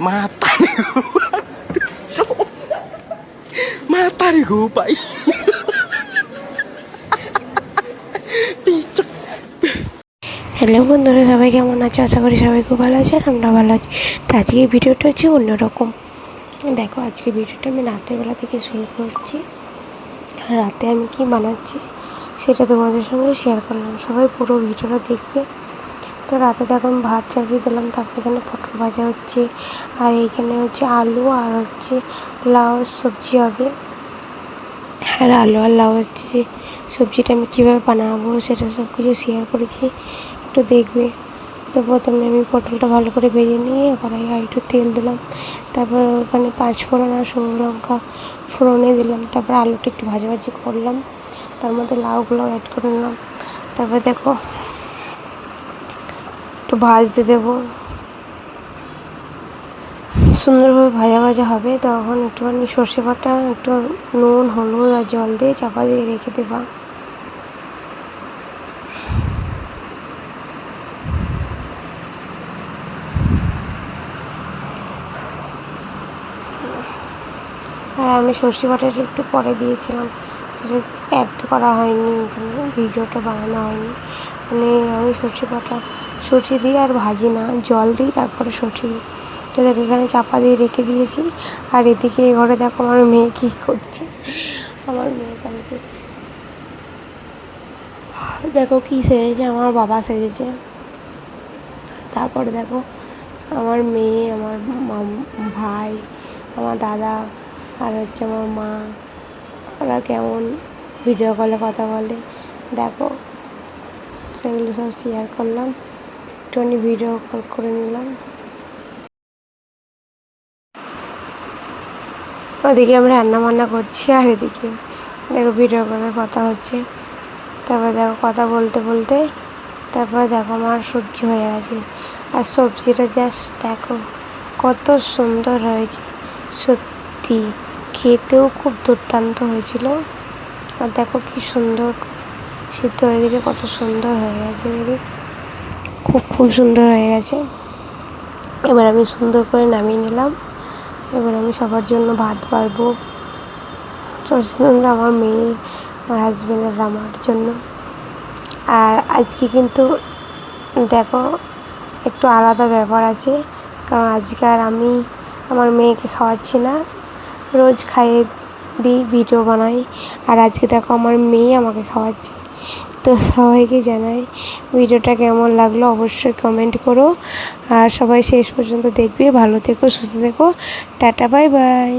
matanya gue pak. Hello বন্ধুরা, সবাই কেমন আছে? আশা করি সবাই খুব ভালো আছে আর আমরা ভালো আছি। তো আজকের ভিডিওটা হচ্ছে অন্যরকম। দেখো, আজকে ভিডিওটা আমি রাতের বেলা থেকে শুরু করছি। রাতে আমি কি বানাচ্ছি সেটা তোমাদের সঙ্গে শেয়ার করলাম। সবাই পুরো ভিডিওটা দেখবে। তো রাতে দেখো আমি ভাত চাপিয়ে দিলাম, তারপরে এখানে পটল ভাজা হচ্ছে, আর এইখানে হচ্ছে আলু আর হচ্ছে লাউ সবজি হবে। আর আলু আর লাউ হচ্ছে যে সবজিটা আমি কীভাবে বানাবো সেটা সব কিছু শেয়ার করেছি, একটু দেখবে। তো প্রথমে আমি পটলটা ভালো করে ভেজে নিয়ে কড়াই আর একটু তেল দিলাম, তারপর ওখানে 5 ফোড়ন আর শুকনো লঙ্কা ফোড়নে দিলাম, তারপর আলুটা একটু ভাজাভাজি করলাম, তার মধ্যে লাউগুলো অ্যাড করে নিলাম। তারপর দেখো একটু ভাজতে দেবো, সুন্দরভাবে ভাজা ভাজা হবে। তখন একটুখানি সর্ষে বাটা, একটু নুন হলুদ আর জল দিয়ে চাপা দিয়ে রেখে দেবা। আর আমি সর্ষে বাটাটা একটু পরে দিয়েছিলাম, সেটা অ্যাড করা হয়নি, এখানে ভিডিওটা বানানো হয়নি। মানে আমি সর্ষে দিয়ে আর ভাজি না, জল দিই তারপরে সর্ষে দিই। তো দেখো এখানে চাপা দিয়ে রেখে দিয়েছি। আর এদিকে ঘরে দেখো আমার মেয়ে কী করছে। আমার মেয়ে কালকে দেখো কী সেজেছে, আমার বাবা সেজেছে। তারপরে দেখো আমার মেয়ে, আমার ভাই, আমার দাদা আর হচ্ছে আমার মা, ওরা কেমন ভিডিও কলে কথা বলে দেখো, সেগুলো সব শেয়ার করলাম, একটুখানি ভিডিও কল করে নিলাম। ওদিকে আমরা রান্না বান্না করছি আর এদিকে দেখো ভিডিও কলে কথা হচ্ছে। তারপরে দেখো কথা বলতে বলতে তারপরে দেখো আমার সবজি হয়ে গেছে। আর সবজিটা জাস্ট দেখো কত সুন্দর হয়েছে, সত্যি খেতেও খুব দুর্দান্ত হয়েছিল। আর দেখো কি সুন্দর সিদ্ধ হয়ে গেছে, কত সুন্দর হয়ে গেছে, দেখি খুব সুন্দর হয়ে গেছে। এবার আমি সুন্দর করে নামিয়ে নিলাম। এবার আমি সবার জন্য ভাত বাড়বো, আমার মেয়ে, আমার হাজব্যান্ড আর আমার জন্য। আর আজকে কিন্তু দেখো একটু আলাদা ব্যাপার আছে, কারণ আজকে আর আমি আমার মেয়েকে খাওয়াচ্ছি না, রোজ খাইয়ে দিই, ভিডিও বানাই। আর আজকে দেখো আমার মেয়ে আমাকে খাওয়াচ্ছে। তো সবাইকে জানাই ভিডিওটা কেমন লাগলো অবশ্যই কমেন্ট করো, আর সবাই শেষ পর্যন্ত দেখবে। ভালো থেকো, সুস্থ থেকো, টাটা, বাই বাই।